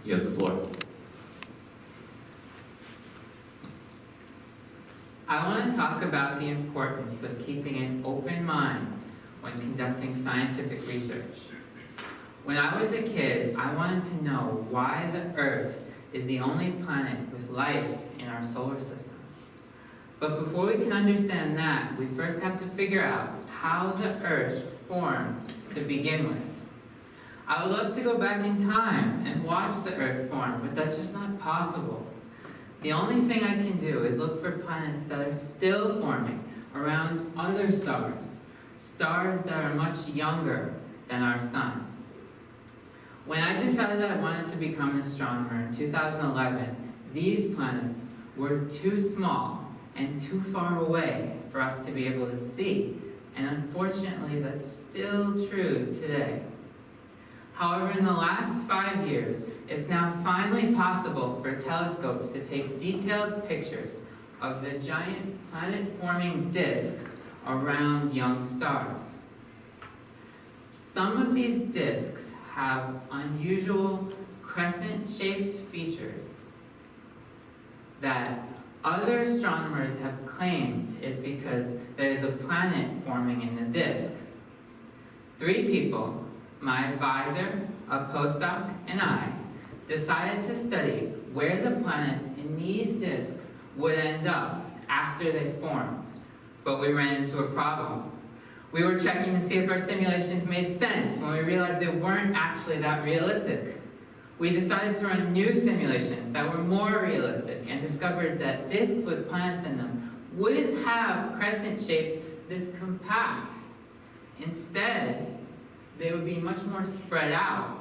You have the floor. I want to talk about the importance of keeping an open mind when conducting scientific research. When I was a kid, I wanted to know why the Earth is the only planet with life in our solar system. But before we can understand that, we first have to figure out how the Earth formed to begin with. I would love to go back in time and watch the Earth form, but that's just not possible. The only thing I can do is look for planets that are still forming around other stars, stars that are much younger than our sun. When I decided that I wanted to become an astronomer in 2011, these planets were too small and too far away for us to be able to see, and unfortunately that's still true today. However, in the last 5 years, it's now finally possible for telescopes to take detailed pictures of the giant planet-forming disks around young stars. Some of these disks have unusual crescent-shaped features that other astronomers have claimed is because there is a planet forming in the disk. 3 people, my advisor, a postdoc, and I, decided to study where the planets in these disks would end up after they formed. But we ran into a problem. We were checking to see if our simulations made sense when we realized they weren't actually that realistic. We decided to run new simulations that were more realistic and discovered that disks with planets in them wouldn't have crescent shapes this compact. Instead, they would be much more spread out.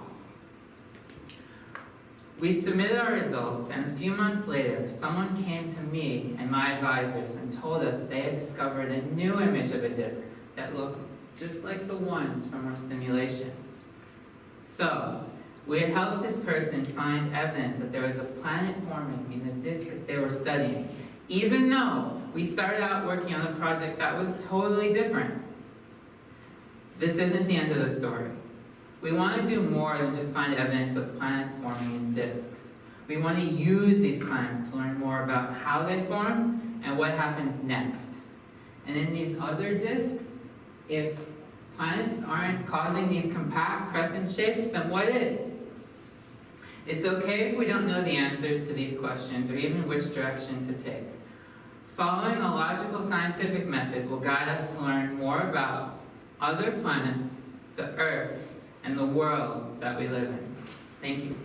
We submitted our results, and a few months later, someone came to me and my advisors and told us they had discovered a new image of a disk that looked just like the ones from our simulations. So, we had helped this person find evidence that there was a planet forming in the disk that they were studying, even though we started out working on a project that was totally different. This isn't the end of the story. We want to do more than just find evidence of planets forming in disks. We want to use these planets to learn more about how they formed and what happens next. And in these other disks, if planets aren't causing these compact crescent shapes, then what is? It's okay if we don't know the answers to these questions or even which direction to take. Following a logical scientific method will guide us to learn more about other planets, the Earth, and the world that we live in. Thank you.